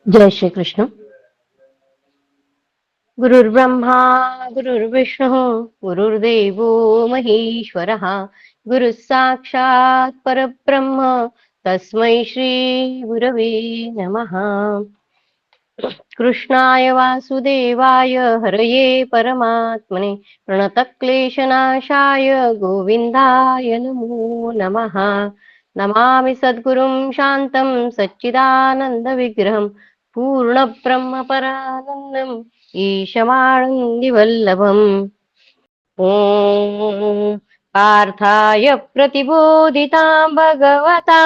जय श्री कृष्ण। गुरुर्ब्रह्मा गुरुर्विष्णुः गुरुर्देवो महेश्वरः गुरुः साक्षात् परब्रह्म तस्मै श्री गुरवे नमः। कृष्णाय वासुदेवाय हरये परमात्मने प्रणतक्लेशनाशाय गोविन्दाय नमो नमः। नमामि सद्गुरुं शान्तं सच्चिदानन्दविग्रहं पूर्णब्रह्मपरानन्दम् ईशमानन्दिवल्लभम्। ॐ पार्थाय प्रतिबोधितां भगवता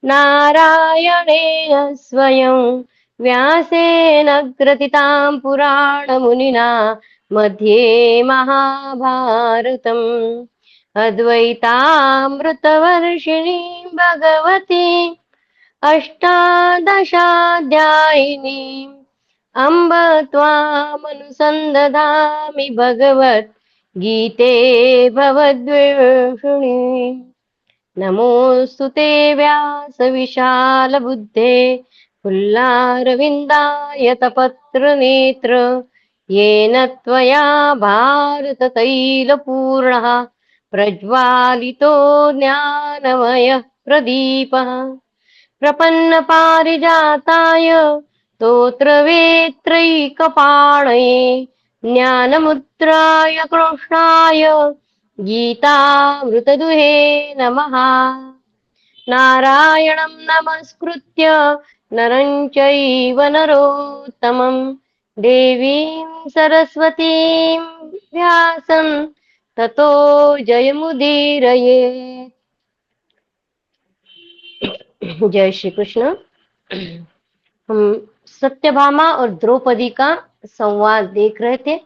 नारायणेन स्वयं व्यासेन ग्रथितां पुराणमुनिना मध्ये महाभारतम् अद्वैतामृतवर्षिणीं भगवतीम् अष्टादशाध्यायिनीम् अम्ब त्वामनुसन्दधामि भगवत् गीते भवद्वेषिणि। नमोऽस्तु ते व्यासविशालबुद्धे फुल्लारविन्दायतपत्रनेत्र येन त्वया भारततैलपूर्णः प्रज्वालितो ज्ञानमयः प्रदीपः। प्रपन्नपारिजाताय स्तोत्रवेत्रैकपाणये ज्ञानमुद्राय कृष्णाय गीतामृतदुहे नमः। नारायणं नमस्कृत्य नरं चैव नरोत्तमं देवीं सरस्वतीं व्यासं ततो जयमुदीरयेत्। जय श्री कृष्ण। हम सत्यभामा और द्रौपदी का संवाद देख रहे थे।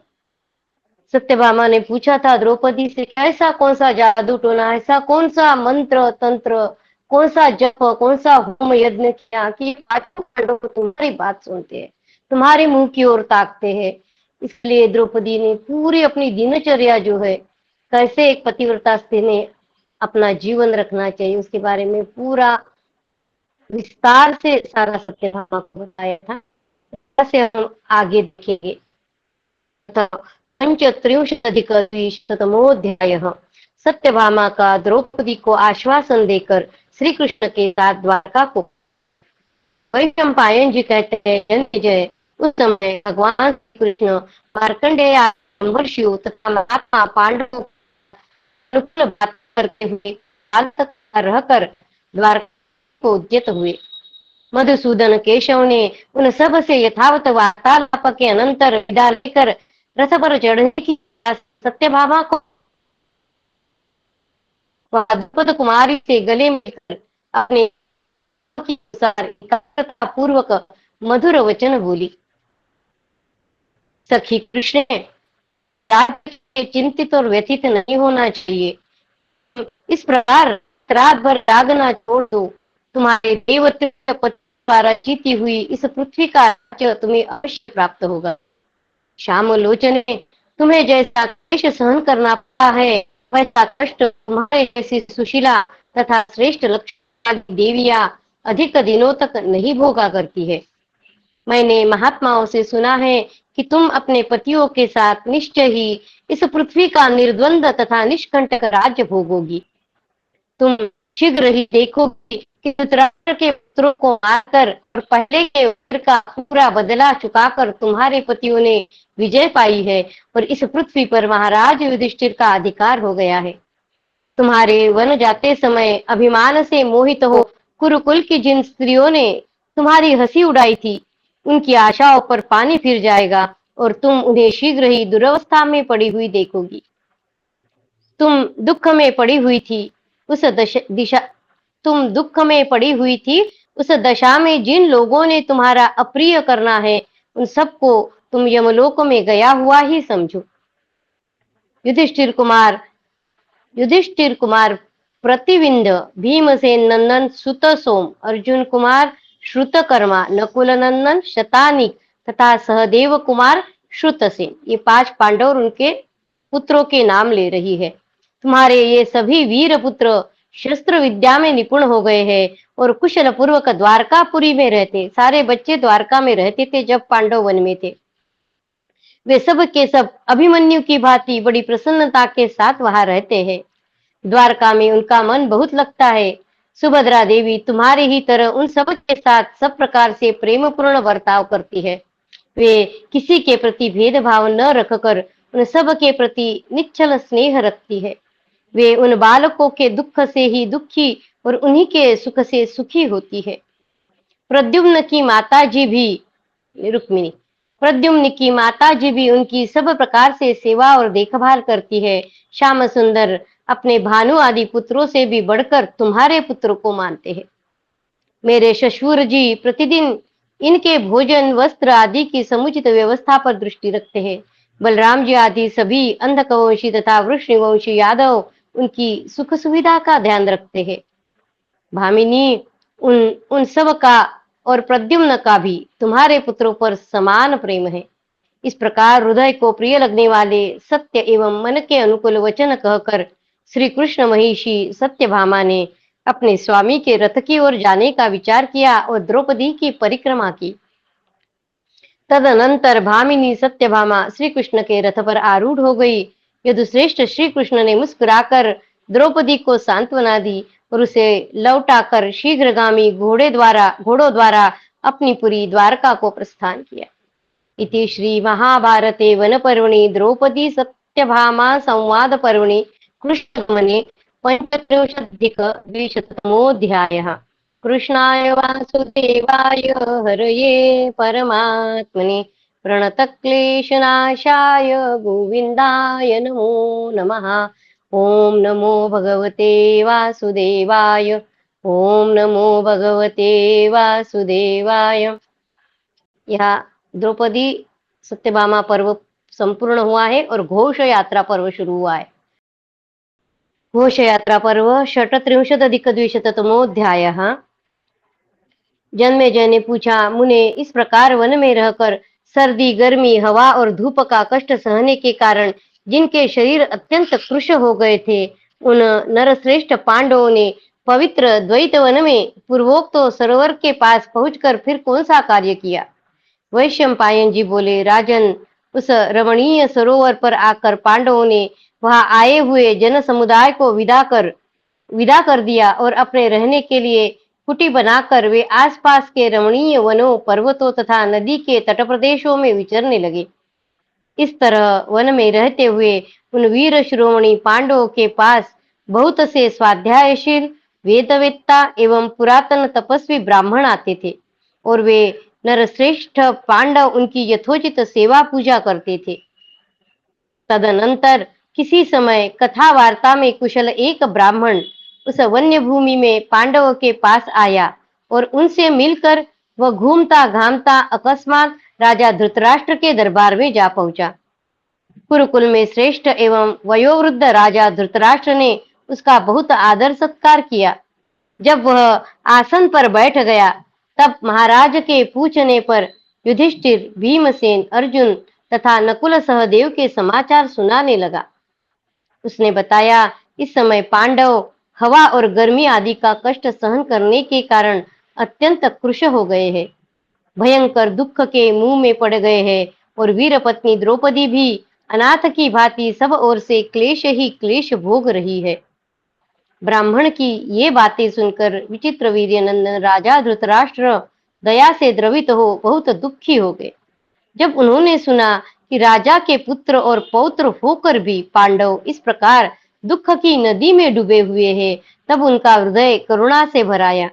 सत्यभामा ने पूछा था द्रौपदी से, ऐसा कौन सा जादू टोना, ऐसा कौन सा मंत्र तंत्र, कौन सा जप, कौन सा होम यज्ञ किया कि पांचों पांडव तुम्हारी बात सुनते हैं, तुम्हारे मुंह की ओर ताकते हैं। इसलिए द्रौपदी ने पूरी अपनी दिनचर्या जो है, कैसे एक पतिव्रता स्त्री ने अपना जीवन रखना चाहिए, उसके बारे में पूरा विस्तार से सारा सत्यभामा को बताया था। से हम आगे देखेंगे। पंचत्रिंशदधिकद्विशततमोऽध्यायः। सत्यभामा का द्रौपदी को आश्वासन देकर श्री कृष्ण के साथ द्वारका को। वैशंपायन जी कहते हैं, जन्मेजय, उस समय भगवान श्री कृष्ण मार्कंडेय महर्षियों तथा महात्मा पांडवों अनुकूल बात करते हुए काल तक रहकर द्वारका को उद्यत हुए। मधुसूदन केशव ने उन सब से यथावत वार्तालाप के अनंतर विदा लेकर रथ पर चढ़ने की सत्यभामा को द्रुपद कुमारी से गले मिलकर अपने अनुसार एकाग्रता पूर्वक मधुर वचन बोली। सखी कृष्ण, चिंतित और व्यथित नहीं होना चाहिए। इस प्रकार रात भर जागना छोड़ दो। तुम्हारे देवतृप्त पति द्वारा जीती हुई इस पृथ्वी का राज्य तुम्हें अवश्य प्राप्त होगा। श्यामलोचने, तुम्हें जैसा क्लेश सहन करना पड़ा है, वैसा कष्ट तुम्हारे जैसी सुशीला तथा श्रेष्ठ लक्ष्मी देवियां अधिक दिनों तक नहीं भोगा करती है। मैंने महात्माओं से सुना है कि तुम अपने पतियों के साथ निश्चय ही इस पृथ्वी का निर्द्वंद तथा निष्कंटक राज्य भोगोगी। तुम शीघ्र ही देखोगे कि धृतराष्ट्र के पुत्रों को मारकर और पहले के वीर का पूरा बदला चुकाकर तुम्हारे पतियों ने विजय पाई है और इस पृथ्वी पर महाराज युधिष्ठिर का अधिकार हो गया है। तुम्हारे वन जाते समय अभिमान से मोहित हो कुरुकुल की जिन स्त्रियों ने तुम्हारी हंसी उड़ाई थी, उनकी आशाओं पर पानी फिर जाएगा और तुम उन्हें शीघ्र ही दुरवस्था में पड़ी हुई देखोगी। तुम दुख में पड़ी हुई थी उस दिशा तुम दुख में पड़ी हुई थी उस दशा में जिन लोगों ने तुम्हारा अप्रिय करना है, उन सबको तुम यमलोक में गया हुआ ही समझो। युधिष्ठिर कुमार प्रतिविंद, भीमसेन नंदन सुत सोम, अर्जुन कुमार श्रुतकर्मा, नकुल नंदन शतानिक तथा सहदेव कुमार श्रुतसेन, ये 5 पांडव और उनके पुत्रों के नाम ले रही है। तुम्हारे ये सभी वीर पुत्र शस्त्र विद्या में निपुण हो गए हैं और कुशल पूर्वक द्वारकापुरी में रहते। सारे बच्चे द्वारका में रहते थे जब पांडव वन में थे। वे सब के सब अभिमन्यु की भांति बड़ी प्रसन्नता के साथ वहां रहते हैं। द्वारका में उनका मन बहुत लगता है। सुभद्रा देवी तुम्हारी ही तरह उन सब के साथ सब प्रकार से प्रेम पूर्ण बर्ताव करती है। वे किसी के प्रति भेदभाव न रखकर उन सब के प्रति निश्चल स्नेह रखती है। वे उन बालकों के दुख से ही दुखी और उन्हीं के सुख से सुखी होती है। प्रद्युम्न की माता जी भी रुक्मिणी प्रद्युम्न की माता जी भी उनकी सब प्रकार से सेवा और देखभाल करती है। श्याम सुंदर अपने भानु आदि पुत्रों से भी बढ़कर तुम्हारे पुत्र को मानते हैं। मेरे ससुर जी प्रतिदिन इनके भोजन वस्त्र आदि की समुचित व्यवस्था पर दृष्टि रखते हैं। बलराम जी आदि सभी अंधकवंशी तथा वृष्णिवंशी यादव उनकी सुख सुविधा का ध्यान रखते हैं। भामिनी उन उन सब का और प्रद्युम्न का भी तुम्हारे पुत्रों पर समान प्रेम है। इस प्रकार हृदय को प्रिय लगने वाले सत्य एवं मन के अनुकूल वचन कहकर श्री कृष्ण महिषी सत्यभामा ने अपने स्वामी के रथ की ओर जाने का विचार किया और द्रौपदी की परिक्रमा की। तदनंतर भामिनी सत्यभामा श्री कृष्ण के रथ पर आरूढ़ हो गई। यदुश्रेष्ठ श्री कृष्ण ने मुस्कुराकर द्रौपदी को सांत्वना दी और उसे लौटाकर शीघ्रगामी घोड़ों द्वारा अपनी पूरी द्वारका को प्रस्थान किया। इति श्री महाभारते वन पर्वणि द्रौपदी सत्यभामा संवाद पर्वणि कृष्णगमने 35-द्विशतमोऽध्यायः। कृष्णाय वासुदेवाय हरये परमात्मने प्रणतक्लेशनाशाय गोविन्दाय नमो नमः। ओम नमो भगवते वासुदेवाय। ओम नमो भगवते वासुदेवाय। यह द्रौपदी सत्यभामा पर्व संपूर्ण हुआ है और घोष यात्रा पर्व शुरू हुआ है। घोष यात्रा पर्व 36-द्विशतमोऽध्यायः। जन्मेजय ने पूछा, मुने, इस प्रकार वन में रहकर सर्दी गर्मी हवा और धूप का कष्ट सहने के कारण जिनके शरीर अत्यंत कृश हो गए थे, उन नरश्रेष्ठ पांडवों ने पवित्र द्वैत वन में पूर्वोक्त सरोवर के पास पहुंचकर फिर कौन सा कार्य किया? वैशंपायन जी बोले, राजन, उस रमणीय सरोवर पर आकर पांडवों ने वहां आए हुए जन समुदाय को विदा कर दिया और अपने रहने के लिए कुटी बनाकर वे आसपास के रमणीय वनों, पर्वतों तथा नदी के तट प्रदेशों में विचरने लगे। इस तरह वन में रहते हुए उन वीर शिरोमणि पांडवों के पास बहुत से स्वाध्यायशील वेदवेत्ता एवं पुरातन तपस्वी ब्राह्मण आते थे और वे नरश्रेष्ठ पांडव उनकी यथोचित सेवा पूजा करते थे। तदनंतर किसी समय कथा वार्ता में कुशल एक ब्राह्मण उस वन्य भूमि में पांडवों के पास आया और उनसे मिलकर वह घूमता घामता अकस्मात राजा धृतराष्ट्र के दरबार में जा पहुंचा। कुरुकुल में श्रेष्ठ एवं वयोवृद्ध राजा धृतराष्ट्र ने उसका बहुत आदर सत्कार किया। जब वह आसन पर बैठ गया तब महाराज के पूछने पर युधिष्ठिर, भीमसेन, अर्जुन तथा नकुल सहदेव के समाचार सुनाने लगा। उसने बताया, इस समय पांडव हवा और गर्मी आदि का कष्ट सहन करने के कारण अत्यंत कृश हो गए हैं, भयंकर दुख के मुंह में पड़ गए हैं और वीर पत्नी द्रौपदी भी अनाथ की भांति सब ओर से क्लेश ही क्लेश भोग रही है। ब्राह्मण की ये बातें सुनकर विचित्र वीर्य नंदन राजा धृतराष्ट्र दया से द्रवित हो बहुत दुखी हो गए। जब उन्होंने सुना कि राजा के पुत्र और पौत्र होकर भी पांडव इस प्रकार दुख की नदी में डूबे हुए हैं, तब उनका हृदय करुणा से भराया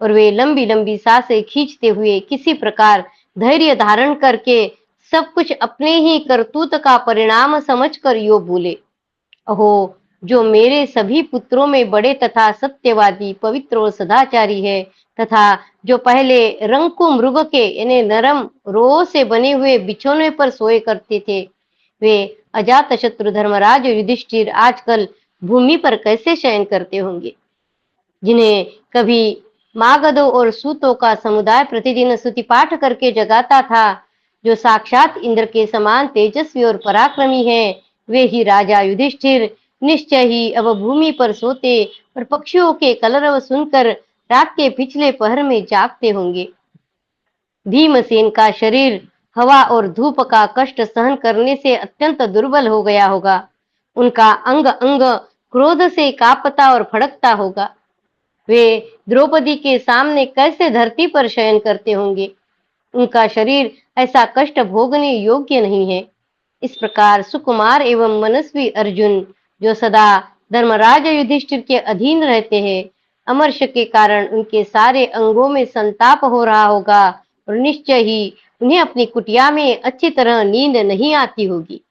और वे लंबी लंबी सांसें खींचते हुए किसी प्रकार धैर्य धारण करके सब कुछ अपने ही करतूत का परिणाम समझकर यो बोले, अहो, जो मेरे सभी पुत्रों में बड़े तथा सत्यवादी, पवित्र और सदाचारी है तथा जो पहले रंकु मृग के यानी नरम रोह से बने हुए बिछौने पर सोए करते थे, वे अजात शत्रु धर्मराज युधिष्ठिर आजकल भूमि पर कैसे शयन करते होंगे? जिन्हें कभी मागधों और सूतों का समुदाय प्रतिदिन स्तुति पाठ करके जगाता था, जो साक्षात इंद्र के समान तेजस्वी और पराक्रमी हैं, वे ही राजा युधिष्ठिर निश्चय ही अब भूमि पर सोते और पक्षियों के कलरव सुनकर रात के पिछले पहर में जागते होंगे। भीमसेन का शरीर हवा और धूप का कष्ट सहन करने से अत्यंत दुर्बल हो गया होगा। उनका अंग अंग क्रोध से कांपता और फड़कता होगा। वे द्रौपदी के सामने कैसे धरती पर शयन करते होंगे। उनका शरीर ऐसा कष्ट भोगने योग्य नहीं है। इस प्रकार सुकुमार एवं मनस्वी अर्जुन, जो सदा धर्मराज युधिष्ठिर के अधीन रहते हैं, अमर्ष के कारण उनके सारे अंगों में संताप हो रहा होगा और निश्चय ही उन्हें अपनी कुटिया में अच्छी तरह नींद नहीं आती होगी।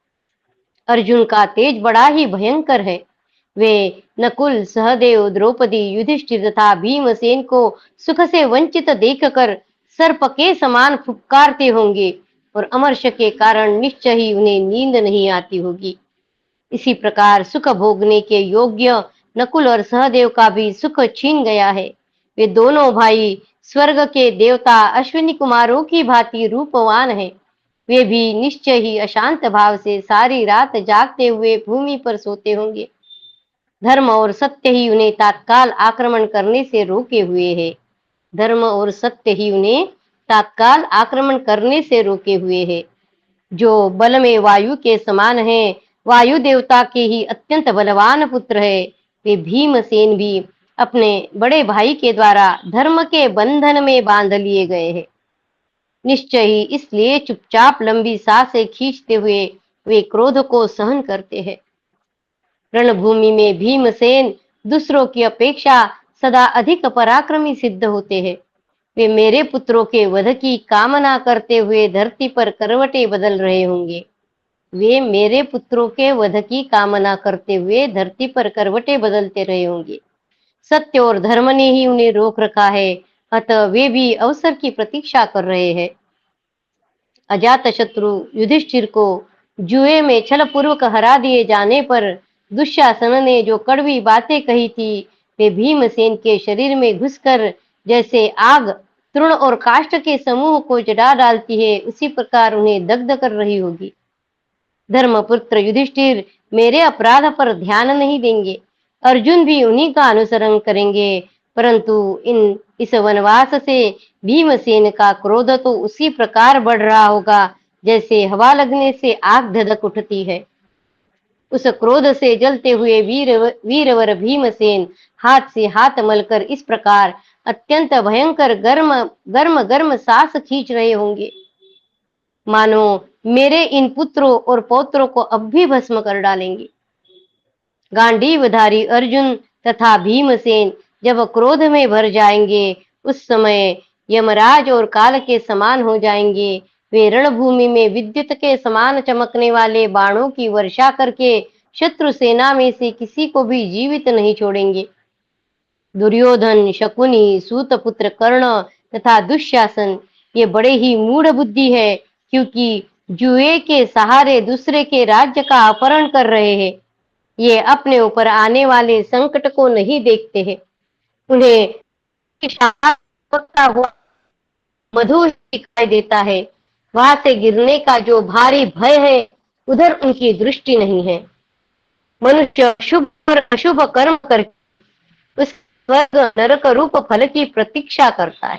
अर्जुन का तेज बड़ा ही भयंकर है। वे नकुल, सहदेव, द्रौपदी, युधिष्ठिर तथा भीमसेन को सुख से वंचित देखकर सर्प के समान फुफकारते होंगे और अमर्ष के कारण निश्चय ही उन्हें नींद नहीं आती होगी। इसी प्रकार सुख भोगने के योग्य नकुल और सहदेव का भी सुख छीन गया है। वे दोनों भाई स्वर्ग के देवता अश्विनी कुमारों की भांति रूपवान हैं। वे भी निश्चय ही अशांत भाव से सारी रात जागते हुए भूमि पर सोते होंगे। धर्म और सत्य ही उन्हें तत्काल आक्रमण करने से रोके हुए है। धर्म और सत्य ही उन्हें तत्काल आक्रमण करने से रोके हुए है। जो बल में वायु के समान है, वायु देवता के ही अत्यंत बलवान पुत्र है। वे भीमसेन भी अपने बड़े भाई के द्वारा धर्म के बंधन में बांध लिए गए हैं। निश्चय ही इसलिए चुपचाप लंबी सांसें खींचते हुए वे क्रोध को सहन करते हैं। रणभूमि में भीमसेन दूसरों की अपेक्षा सदा अधिक पराक्रमी सिद्ध होते हैं। वे मेरे पुत्रों के वध की कामना करते हुए धरती पर करवटें बदल रहे होंगे। वे मेरे पुत्रों के वध की कामना करते हुए धरती पर करवटें बदलते रहे होंगे। सत्य और धर्म ने ही उन्हें रोक रखा है, अतः वे भी अवसर की प्रतीक्षा कर रहे हैं। अजातशत्रु युधिष्ठिर को जुए में छलपूर्वक हरा दिए जाने पर दुशासन ने जो कड़वी बातें कही थी, वे भीमसेन के शरीर में घुसकर जैसे आग तृण और काष्ठ के समूह को जला डालती है, उसी प्रकार उन्हें दग्ध कर रही होगी। धर्मपुत्र युधिष्ठिर मेरे अपराध पर ध्यान नहीं देंगे। अर्जुन भी उन्हीं का अनुसरण करेंगे, परंतु इस वनवास से भीमसेन का क्रोध तो उसी प्रकार बढ़ रहा होगा जैसे हवा लगने से आग धधक उठती है। उस क्रोध से जलते हुए वीरवर भीमसेन हाथ से हाथ मलकर इस प्रकार अत्यंत भयंकर गर्म गर्म सांस खींच रहे होंगे, मानो मेरे इन पुत्रों और पौत्रों को अब भी भस्म कर डालेंगे। गांडीवधारी अर्जुन तथा भीमसेन जब क्रोध में भर जाएंगे, उस समय यमराज और काल के समान हो जाएंगे। वे रणभूमि में विद्युत के समान चमकने वाले बाणों की वर्षा करके शत्रु सेना में से किसी को भी जीवित नहीं छोड़ेंगे। दुर्योधन, शकुनी, सूतपुत्र कर्ण तथा दुशासन ये बड़े ही मूढ़ बुद्धि है, क्योंकि जुए के सहारे दूसरे के राज्य का अपहरण कर रहे हैं। ये अपने ऊपर आने वाले संकट को नहीं देखते हैं। उन्हें हुआ मधु दिखाई देता है। वहां से गिरने का जो भारी भय है, उधर उनकी दृष्टि नहीं है। मनुष्य शुभ और अशुभ कर्म करके उस स्वर्ग नरक रूप फल की प्रतीक्षा करता है।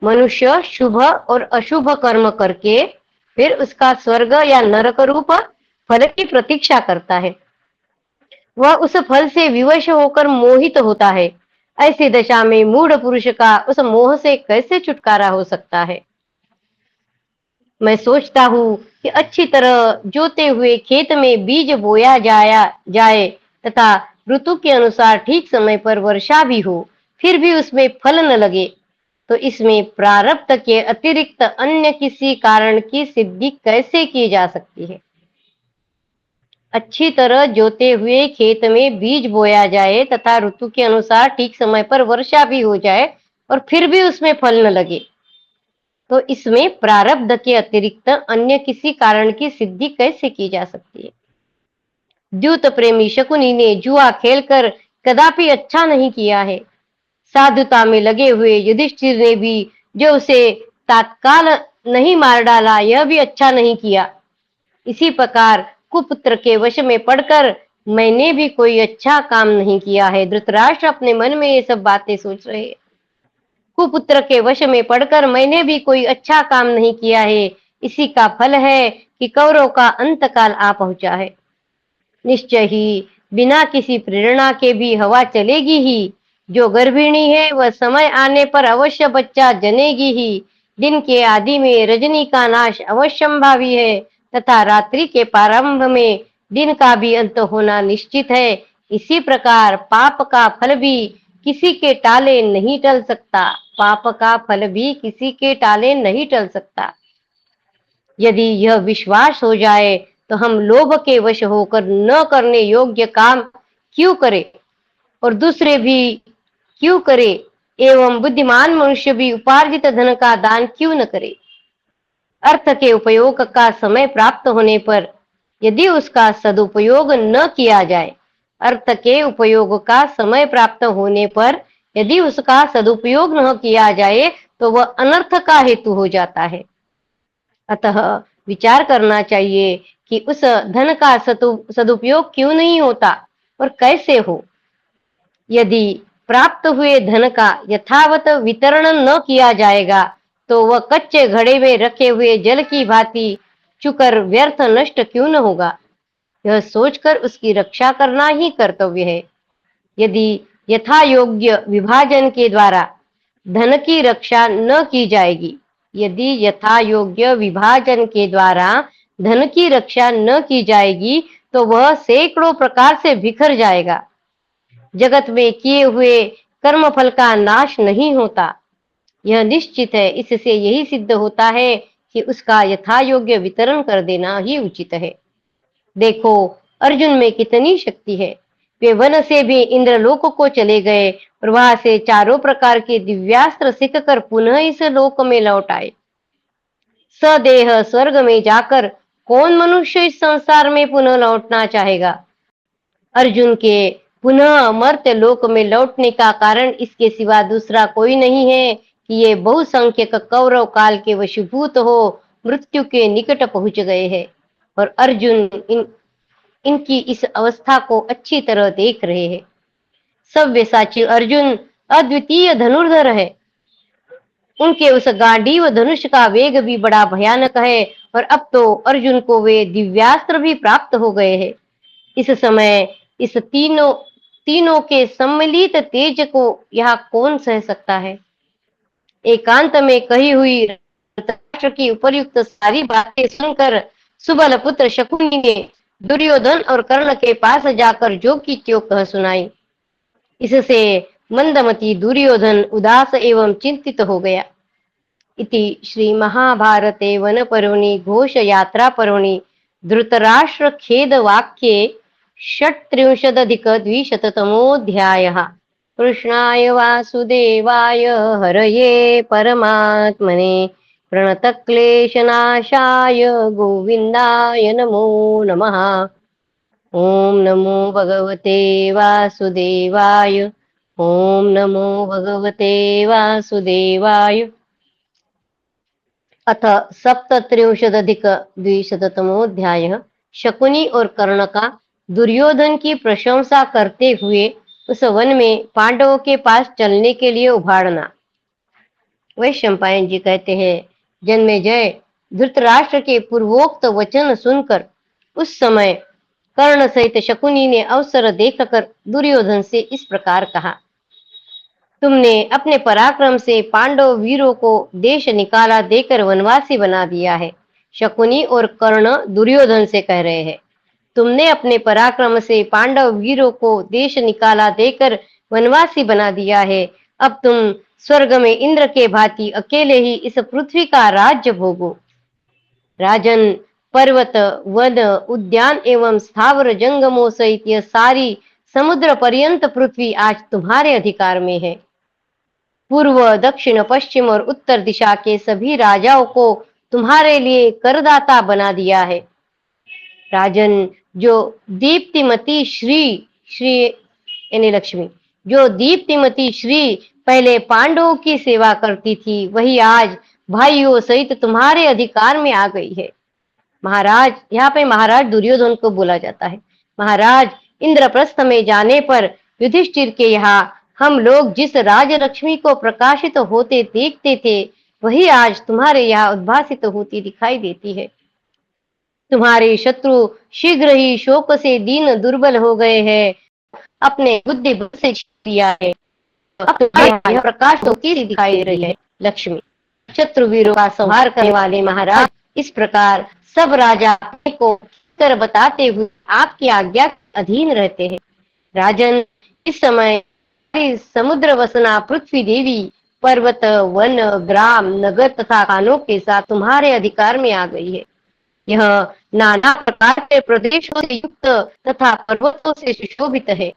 मनुष्य शुभ और अशुभ कर्म करके फिर उसका स्वर्ग या नरक रूप फल की प्रतीक्षा करता है। वह उस फल से विवश होकर मोहित होता है। ऐसी दशा में मूढ़ पुरुष का उस मोह से कैसे छुटकारा हो सकता है। मैं सोचता हूँ कि अच्छी तरह जोते हुए खेत में बीज बोया जाए तथा ऋतु के अनुसार ठीक समय पर वर्षा भी हो, फिर भी उसमें फल न लगे, तो इसमें प्रारब्ध के अतिरिक्त अन्य किसी कारण की सिद्धि कैसे की जा सकती है। अच्छी तरह जोते हुए खेत में बीज बोया जाए तथा ऋतु के अनुसार ठीक समय पर वर्षा भी हो जाए और फिर भी उसमें फल न लगे, तो इसमें प्रारब्ध के अतिरिक्त अन्य किसी कारण की सिद्धि कैसे की जा सकती है। द्यूत प्रेमी शकुनी ने जुआ खेलकर कदापि अच्छा नहीं किया है। साधुता में लगे हुए युधिष्ठिर ने भी जो उसे तत्काल नहीं मार डाला, यह भी अच्छा नहीं किया। इसी प्रकार कुपुत्र के वश में पड़कर मैंने भी कोई अच्छा काम नहीं किया है। धृतराष्ट्र अपने मन में ये सब बातें सोच रहे हैं। कुपुत्र के वश में पड़कर मैंने भी कोई अच्छा काम नहीं किया है। इसी का फल है कि कौरव का अंतकाल आ पहुंचा है। निश्चय ही बिना किसी प्रेरणा के भी हवा चलेगी ही। जो गर्भिणी है वह समय आने पर अवश्य बच्चा जनेगी ही। दिन के आदि में रजनी का नाश अवश्यंभावी है तथा रात्रि के प्रारंभ में दिन का भी अंत होना निश्चित है। इसी प्रकार पाप का फल भी किसी के टाले नहीं टल सकता। पाप का फल भी किसी के टाले नहीं टल सकता। यदि यह विश्वास हो जाए तो हम लोभ के वश होकर न करने योग्य काम क्यों करें और दूसरे भी क्यों करे, एवं बुद्धिमान मनुष्य भी उपार्जित धन का दान क्यों न करे। अर्थ के उपयोग का समय प्राप्त होने पर यदि उसका सदुपयोग न किया जाए, अर्थ के उपयोग का समय प्राप्त होने पर यदि उसका सदुपयोग न किया जाए तो वह अनर्थ का हेतु हो जाता है। अतः विचार करना चाहिए कि उस धन का सदुपयोग क्यों नहीं होता और कैसे हो। यदि प्राप्त हुए धन का यथावत वितरण न किया जाएगा तो वह कच्चे घड़े में रखे हुए जल की भांति चुकर व्यर्थ नष्ट क्यों न होगा। यह सोचकर उसकी रक्षा करना ही कर्तव्य है। यदि यथा योग्य विभाजन के द्वारा धन की रक्षा न की जाएगी, यदि यथा योग्य विभाजन के द्वारा धन की रक्षा न की जाएगी तो वह सैकड़ों प्रकार से बिखर जाएगा। जगत में किए हुए कर्म फल का नाश नहीं होता, यह निश्चित है। इससे यही सिद्ध होता है कि उसका यथा योग्य वितरण कर देना ही उचित है। देखो अर्जुन में कितनी शक्ति है। वे वन से भी इंद्रलोक को चले गए और वहां से चारों प्रकार के दिव्यास्त्र सीख कर पुनः इस लोक में लौट आए। सदेह स्वर्ग में जाकर कौन मनुष्य इस संसार में पुनः लौटना चाहेगा। अर्जुन के पुनः मर्त्य लोक में लौटने का कारण इसके सिवा दूसरा कोई नहीं है कि ये बहुसंख्यक कौरव काल के वशीभूत हो मृत्यु के निकट पहुंच गए हैं और अर्जुन इनकी इस अवस्था को अच्छी तरह देख रहे हैं। सव्यसाची अर्जुन अद्वितीय धनुर्धर है। उनके उस गांडीव धनुष का वेग भी बड़ा भयानक है और अब तो अर्जुन को वे दिव्यास्त्र भी प्राप्त हो गए हैं। इस समय इस तीनों के सम्मिलित तेज को यहाँ कौन सह सकता है। एकांत में कही हुई धृतराष्ट्र की उपर्युक्त सारी बातें सुनकर सुबल पुत्र शकुनी ने दुर्योधन और कर्ण के पास जाकर जो की त्यों कह सुनाई। इससे मंदमती दुर्योधन उदास एवं चिंतित हो गया। इति श्री महाभारते वन पर्वणि घोष यात्रा पर्वणि धृतराष्ट्र खेद वाक्ये 36+200तमोऽध्यायः। कृष्णाय वासुदेवाय हरये परमात्मने प्रणतक्लेशनाशाय गोविन्दाय नमो नमः। ओम नमो भगवते वासुदेवाय। ओम नमो भगवते वासुदेवाय। अथ 37+200तमोऽध्यायः। शकुनी और कर्ण का दुर्योधन की प्रशंसा करते हुए उस वन में पांडवों के पास चलने के लिए उभारना। वैशंपायन जी कहते हैं, जन्मेजय धृतराष्ट्र के पूर्वोक्त वचन सुनकर उस समय कर्ण सहित शकुनी ने अवसर देखकर दुर्योधन से इस प्रकार कहा। तुमने अपने पराक्रम से पांडव वीरों को देश निकाला देकर वनवासी बना दिया है। शकुनी और कर्ण दुर्योधन से कह रहे हैं, तुमने अपने पराक्रम से पांडव वीरों को देश निकाला देकर वनवासी बना दिया है। अब तुम स्वर्ग में इंद्र के भांति अकेले ही इस पृथ्वी का राज्य भोगो। राजन, पर्वत, वन, उद्यान एवं स्थावर जंगमों सहित यह सारी समुद्र पर्यंत पृथ्वी आज तुम्हारे अधिकार में है। पूर्व, दक्षिण, पश्चिम और उत्तर दिशा के सभी राजाओं को तुम्हारे लिए करदाता बना दिया है। राजन, जो दीप्तिमती श्री यानी लक्ष्मी, जो दीप्तिमती श्री पहले पांडवों की सेवा करती थी, वही आज भाइयों सहित तुम्हारे अधिकार में आ गई है। महाराज, यहाँ पे महाराज दुर्योधन को बोला जाता है। महाराज, इंद्रप्रस्थ में जाने पर युधिष्ठिर के यहाँ हम लोग जिस राजलक्ष्मी को प्रकाशित होते देखते थे, वही आज तुम्हारे यहाँ उद्भासित होती दिखाई देती है। तुम्हारे शत्रु शीघ्र ही शोक से दीन दुर्बल हो गए हैं, अपने बुद्धि बल से छीन लिया है। अब तुम्हारे यहाँ यह प्रकाश होती सी दिखाई दे रही है। लक्ष्मी, शत्रुवीरों का संहार करने वाले महाराज, इस प्रकार सब राजा अपने को कर बताते हुए आपकी आज्ञा के अधीन रहते हैं। राजन, इस समय समुद्र वसना पृथ्वी देवी पर्वत, वन, ग्राम, नगर तथा खानों के साथ तुम्हारे अधिकार में आ गई है। यह नाना प्रकार के प्रदेशों से युक्त तथा पर्वतों से सुशोभित है।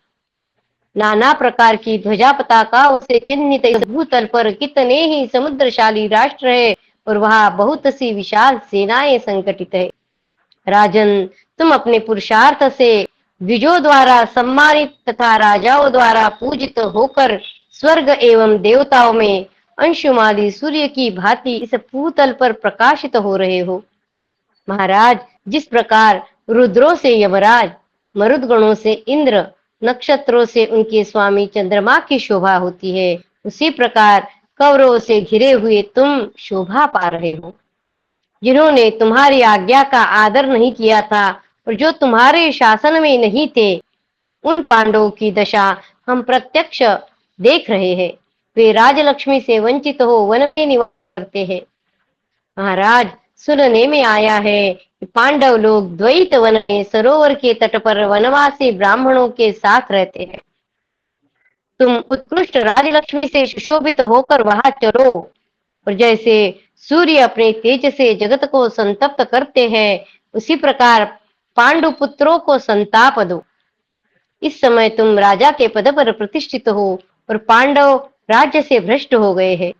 नाना प्रकार की ध्वजा पताकाओं से चिन्हित इस भूतल पर कितने ही समुद्रशाली राष्ट्र है और वहां बहुत सी विशाल सेनाएं संगठित है। राजन, तुम अपने पुरुषार्थ से द्विजों द्वारा सम्मानित तथा राजाओं द्वारा पूजित होकर स्वर्ग एवं देवताओं में अंशुमाली सूर्य की भांति इस भूतल पर प्रकाशित हो रहे हो। महाराज, जिस प्रकार रुद्रों से यमराज, मरुदगणों से इंद्र, नक्षत्रों से उनके स्वामी चंद्रमा की शोभा होती है, उसी प्रकार कौरवों से घिरे हुए तुम शोभा पा रहे हो। जिन्होंने तुम्हारी आज्ञा का आदर नहीं किया था और जो तुम्हारे शासन में नहीं थे, उन पांडवों की दशा हम प्रत्यक्ष देख रहे हैं। वे राजलक्ष्मी से वंचित हो वन में निवास करते हैं। महाराज, सुनने में आया है कि पांडव लोग द्वैत वन में सरोवर के तट पर वनवासी ब्राह्मणों के साथ रहते हैं। तुम उत्कृष्ट राजलक्ष्मी से सुशोभित होकर वहां चलो और जैसे सूर्य अपने तेज से जगत को संतप्त करते हैं, उसी प्रकार पांडु पुत्रों को संताप दो। इस समय तुम राजा के पद पर प्रतिष्ठित हो और पांडव राज्य से भ्रष्ट हो गए हैं।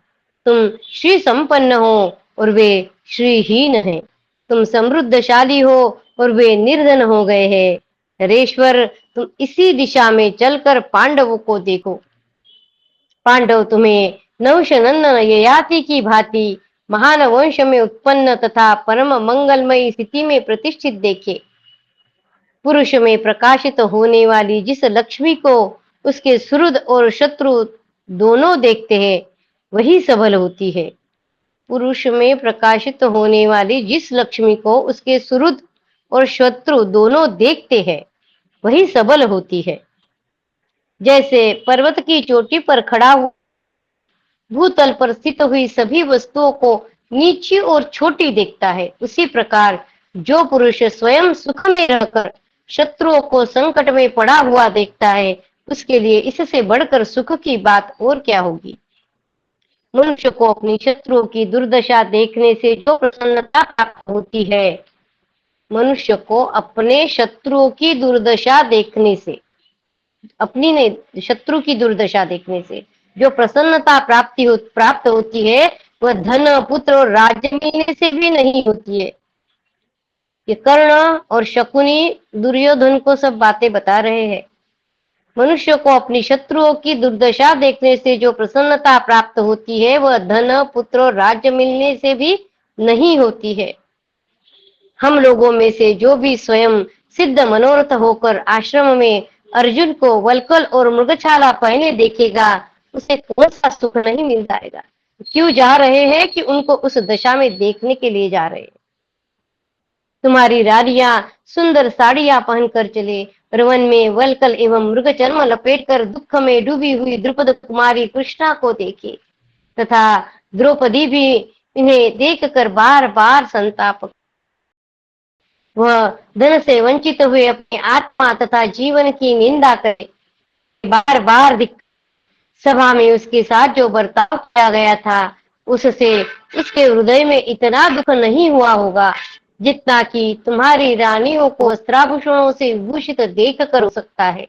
तुम श्री संपन्न हो और वे श्रीहीन हैं। तुम समृद्धशाली हो और वे निर्धन हो गए हैं। नरेश्वर, तुम इसी दिशा में चलकर पांडवों को देखो। पांडव तुम्हें नहुषनंदन ययाति की भांति महान वंश में उत्पन्न तथा परम मंगलमयी स्थिति में प्रतिष्ठित देखे। पुरुष में प्रकाशित होने वाली जिस लक्ष्मी को उसके सुहृद और शत्रु दोनों देखते हैं, वही सबल होती है। पुरुष में प्रकाशित होने वाली जिस लक्ष्मी को उसके सुहृद और शत्रु दोनों देखते हैं, वही सबल होती है। जैसे पर्वत की चोटी पर खड़ा हुआ भूतल पर स्थित हुई सभी वस्तुओं को नीची और छोटी देखता है, उसी प्रकार जो पुरुष स्वयं सुख में रहकर शत्रुओं को संकट में पड़ा हुआ देखता है, उसके लिए इससे बढ़कर सुख की बात और क्या होगी। मनुष्य को अपनी शत्रुओं की दुर्दशा देखने से जो प्रसन्नता प्राप्त होती है, मनुष्य को अपने शत्रुओं की दुर्दशा देखने से, अपनी ने शत्रु की दुर्दशा देखने से जो प्रसन्नता प्राप्त होती है, वह धन, पुत्र और राज्य मिलने से भी नहीं होती है। ये कर्ण और शकुनी दुर्योधन को सब बातें बता रहे हैं। मनुष्य को अपनी शत्रुओं की दुर्दशा देखने से जो प्रसन्नता प्राप्त होती है, वह धन, पुत्र और राज्य मिलने से भी नहीं होती है। हम लोगों में से जो भी स्वयं सिद्ध मनोरथ होकर आश्रम में अर्जुन को वल्कल और मृगछाला पहने देखेगा, उसे कौन सा सुख नहीं मिल जाएगा। क्यों जा रहे हैं कि उनको उस दशा में देखने के लिए जा रहे हैं। तुम्हारी रानियां सुंदर साड़ियां पहनकर चले और वन में वल्कल एवं मृग चर्म लपेटकर दुख में डूबी हुई द्रुपद कुमारी कृष्णा को देखे तथा द्रौपदी भी इन्हें देखकर बार बार संताप। वह धन से वंचित हुए अपनी आत्मा तथा जीवन की निंदा करे। बार बार सभा में उसके साथ जो बर्ताव किया गया था, उससे उसके हृदय में इतना दुख नहीं हुआ होगा जितना कि तुम्हारी रानियों को वस्त्राभूषणों से विभूषित देख कर हो सकता है।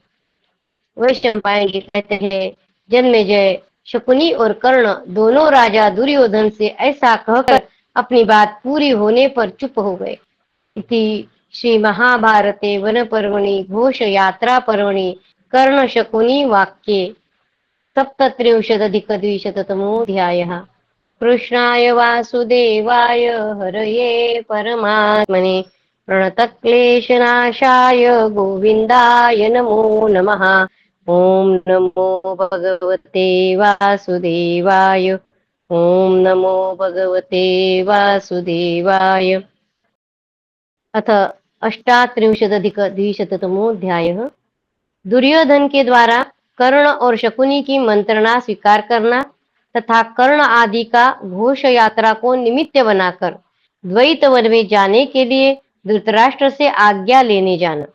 वैशंपायन जी कहते हैं, जन्मेजय, शकुनी और कर्ण दोनों राजा दुर्योधन से ऐसा कहकर अपनी बात पूरी होने पर चुप हो गए। इति श्री महाभारते वन पर्वणि घोष यात्रा पर्वणि कर्ण शकुनी वाक्ये सप्तत्रिंशदधिकद्विशततमोऽध्यायः। कृष्णाय वासुदेवाय हरये परमात्मने प्रणतक्लेशनाशाय गोविन्दाय नमो नमः। ॐ नमो भगवते वासुदेवाय। ॐ नमो भगवते वासुदेवाय। अथ 38+द्विशततमोऽध्यायः। दुर्योधन के द्वारा कर्ण और शकुनी की मंत्रणा स्वीकार करना तथा कर्ण आदि का घोष यात्रा को निमित्त बनाकर द्वैत वन में जाने के लिए धृतराष्ट्र से आज्ञा लेने जाना।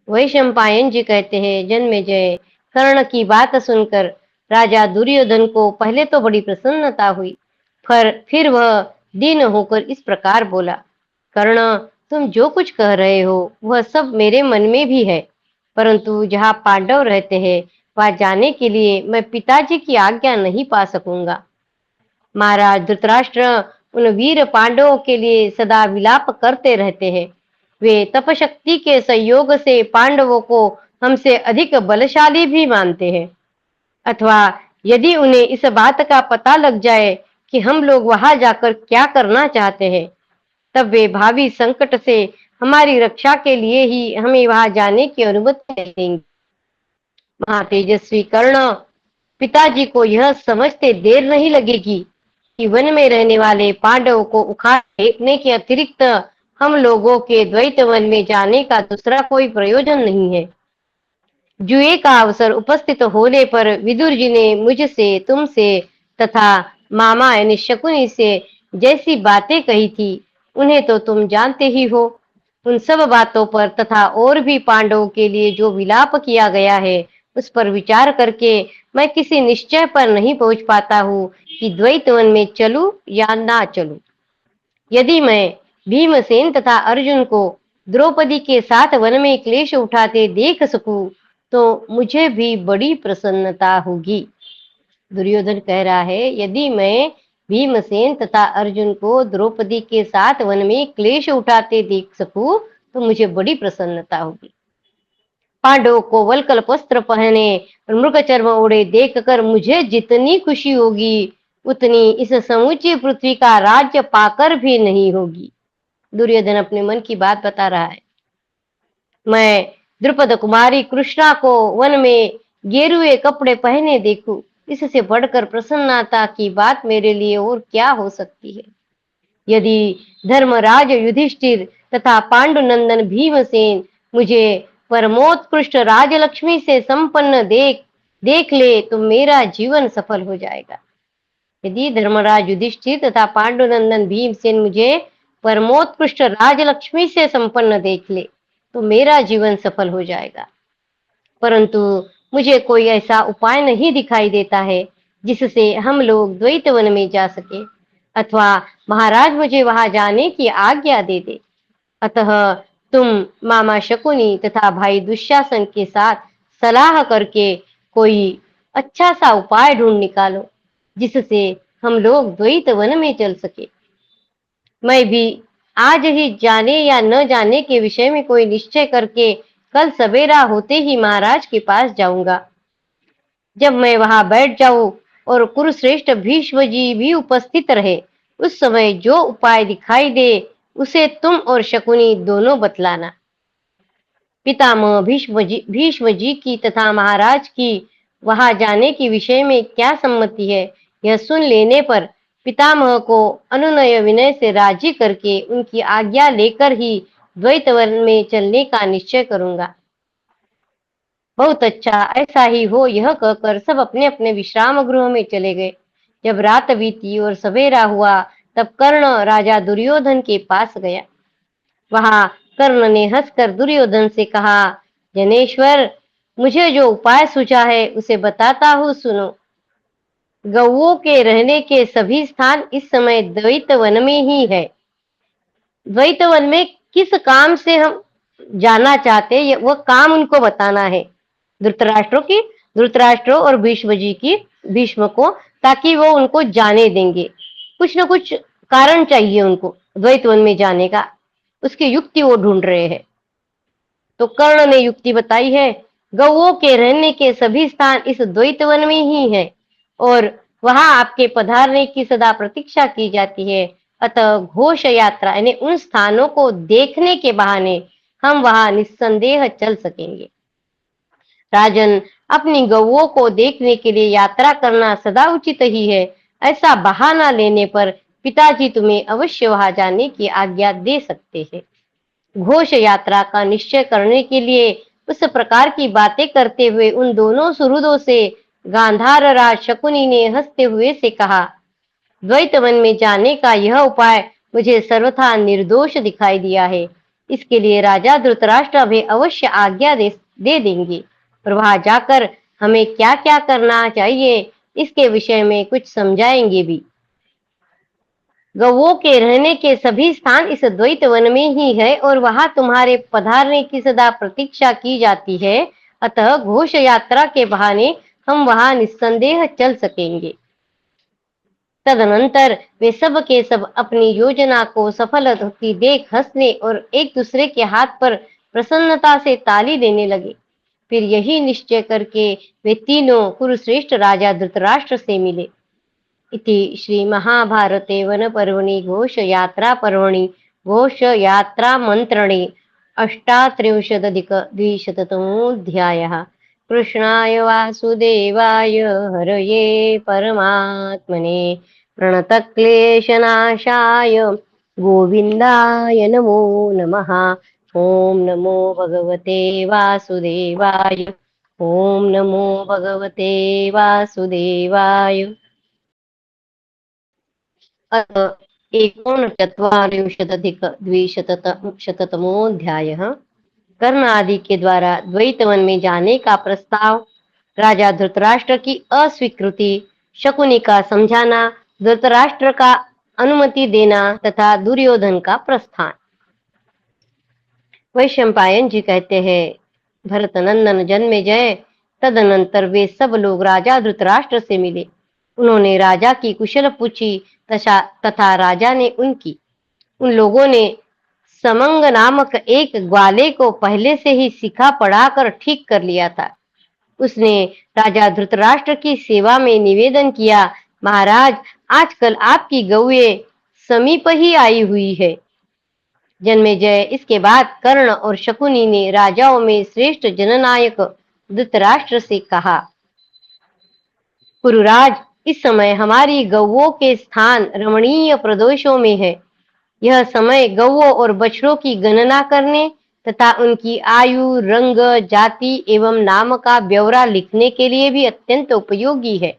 वैशंपायन जी कहते हैं, जन्मेजय, कर्ण की बात सुनकर राजा दुर्योधन को पहले तो बड़ी प्रसन्नता हुई, फिर वह दीन होकर इस प्रकार बोला, कर्ण, तुम जो कुछ कह रहे हो वह सब मेरे मन में भी है, परंतु जहाँ पांडव रहते हैं वहां जाने के लिए मैं पिताजी की आज्ञा नहीं पा सकूंगा। महाराज धृतराष्ट्र उन वीर पांडवों के लिए सदा विलाप करते रहते हैं। वे तपशक्ति के संयोग से पांडवों को हमसे अधिक बलशाली भी मानते हैं, अथवा यदि उन्हें इस बात का पता लग जाए कि हम लोग वहां जाकर क्या करना चाहते हैं, तब वे भावी संकट से हमारी रक्षा के लिए ही हमें वहां जाने की अनुमति देंगे। महातेजस्वी कर्ण, पिताजी को यह समझते देर नहीं लगेगी कि वन में रहने वाले पांडवों को उखाड़ फेंकने के अतिरिक्त हम लोगों के द्वैत वन में जाने का दूसरा कोई प्रयोजन नहीं है। जुए का अवसर उपस्थित होने पर विदुर जी ने मुझसे, तुमसे तथा मामा यानी शकुनी से जैसी बातें कही थी उन्हें तो तुम जानते ही हो। उन सब बातों पर तथा और भी पांडवों के लिए जो विलाप किया गया है उस पर विचार करके मैं किसी निश्चय पर नहीं पहुंच पाता हूँ कि द्वैत वन में चलूं या ना चलूं। यदि मैं भीमसेन तथा अर्जुन को द्रौपदी के साथ वन में क्लेश उठाते देख सकूं तो मुझे भी बड़ी प्रसन्नता होगी। दुर्योधन कह रहा है, यदि मैं भीमसेन तथा अर्जुन को द्रौपदी के साथ वन में क्लेश उठाते देख सकूं तो मुझे बड़ी प्रसन्नता होगी। पांडवों को वल्कल वस्त्र पहने और मृग चर्म ओढ़े देखकर मुझे जितनी खुशी होगी उतनी इस समूची पृथ्वी का राज्य पाकर भी नहीं होगी। दुर्योधन अपने मन की बात बता रहा है। मैं द्रुपद कुमारी कृष्णा को वन में गेरुए कपड़े पहने देखूं, इससे बढ़कर प्रसन्नता की बात मेरे लिए और क्या हो सकती है। यदि धर्मराज युधिष्ठिर तथा पांडुनंदन भीमसेन मुझे परमोत्कृष्ट राजलक्ष्मी से संपन्न देख ले तो मेरा जीवन सफल हो जाएगा। यदि धर्मराज युधिष्ठिर तथा पांडुनंदन भीमसेन मुझे परमोत्कृष्ट राजलक्ष्मी से संपन्न देख ले तो मेरा जीवन सफल हो जाएगा, परंतु मुझे कोई ऐसा उपाय नहीं दिखाई देता है जिससे हम लोग द्वैत वन में जा सके, अथवा महाराज मुझे वहां जाने की आज्ञा दे दे। अतः तुम मामा शकुनी तथा भाई दुशासन के साथ सलाह करके कोई अच्छा सा उपाय ढूंढ निकालो जिससे हम लोग द्वैत वन में चल सके। मैं भी आज ही जाने या न जाने के विषय में कोई निश्चय करके कल सवेरा होते ही महाराज के पास जाऊंगा। जब मैं वहां बैठ जाऊं और कुरुश्रेष्ठ भीष्म जी भी उपस्थित रहे, उस समय जो उपाय दिखाई दे उसे तुम और शकुनी दोनों बतलाना। पितामह भीष्म जी की तथा महाराज की वहां जाने के विषय में क्या सम्मति है, यह सुन लेने पर पितामह को अनुनय विनय से राजी करके उनकी आज्ञा लेकर ही द्वैत वन में चलने का निश्चय करूंगा। बहुत अच्छा, ऐसा ही हो, यह कहकर सब अपने अपने विश्राम गृह में चले गए। जब रात बीती और सवेरा हुआ तब कर्ण राजा दुर्योधन के पास गया। वहां कर्ण ने हंसकर दुर्योधन से कहा, जनेश्वर, मुझे जो उपाय सूझा है उसे बताता हूँ, सुनो। गौओं के रहने के सभी स्थान इस समय द्वैत वन में ही है। द्वैत वन में किस काम से हम जाना चाहते हैं वह काम उनको बताना है, धृतराष्ट्र और भीष्म को, ताकि वो उनको जाने देंगे। कुछ न कुछ कारण चाहिए उनको द्वैत वन में जाने का, उसकी युक्ति वो ढूंढ रहे हैं। तो कर्ण ने युक्ति बताई है, गौओं के रहने के सभी स्थान इस द्वैत वन में ही है और वहां आपके पधारने की सदा प्रतीक्षा की जाती है। अतः घोष यात्रा यानी उन स्थानों को देखने के बहाने हम वहां निस्संदेह चल सकेंगे। राजन, अपनी गौओं को देखने के लिए यात्रा करना सदा उचित ही है। ऐसा बहाना लेने पर पिताजी तुम्हें अवश्य वहां जाने की आज्ञा दे सकते हैं। घोष यात्रा का निश्चय करने के लिए उस प्रकार की बातें करते हुए उन दोनों सुहृदों से गांधार राज शकुनी ने हंसते हुए से कहा, द्वैत वन में जाने का यह उपाय मुझे सर्वथा निर्दोष दिखाई दिया है। इसके लिए राजा धृतराष्ट्र हमें अवश्य आज्ञा दे देंगे, और वहां जाकर हमें क्या क्या करना चाहिए इसके विषय में कुछ समझाएंगे भी। गौओं के रहने के सभी स्थान इस द्वैत वन में ही है और वहां तुम्हारे पधारने की सदा प्रतीक्षा की जाती है। अतः घोष यात्रा के बहाने हम वहां निस्संदेह चल सकेंगे। तदनंतर वे सब के सब अपनी योजना को सफल होती देख हंसने और एक दूसरे के हाथ पर प्रसन्नता से ताली देने लगे। फिर यही निश्चय करके वे तीनों कुरुश्रेष्ठ राजा धृतराष्ट्र से मिले। इति श्री महाभारते वन पर्वणि घोष यात्रा पर्वणि घोष यात्रा मंत्रणे अष्टात्रिंशदधिक द्विशततमोऽध्यायः। कृष्णाय वासुदेवाय हरये परमात्मने प्रणतक्लेशनाशाय गोविन्दाय नमो नमः। ओम नमो भगवते वासुदेवाय। ओम नमो भगवते वासुदेवाय। एकोनचत्वारिंशदधिक द्विशततमोऽध्यायः। कर्ण आदि के द्वारा द्वैत वन में जाने का प्रस्ताव, राजा धृतराष्ट्र की अस्वीकृति, शकुनी का समझाना, धृतराष्ट्र का अनुमति देना तथा दुर्योधन का प्रस्थान। वैशंपायन जी कहते हैं, भरत नंदन जन्मेजय, तदनंतर वे सब लोग राजा धृतराष्ट्र से मिले। उन्होंने राजा की कुशल पूछी तथा राजा ने उनकी। उन लोगों ने समंग नामक एक ग्वाले को पहले से ही सिखा पढ़ाकर ठीक कर लिया था। उसने राजा धृतराष्ट्र की सेवा में निवेदन किया, महाराज, आजकल आपकी गौएं समीप ही आई हुई है। जन्मेजय, इसके बाद कर्ण और शकुनी ने राजाओं में श्रेष्ठ जननायक धृतराष्ट्र से कहा, कुरुराज, इस समय हमारी गौओं के स्थान रमणीय प्रदेशों में है। यह समय गौओं और बछड़ों की गणना करने तथा उनकी आयु, रंग, जाति एवं नाम का ब्यौरा लिखने के लिए भी अत्यंत उपयोगी है।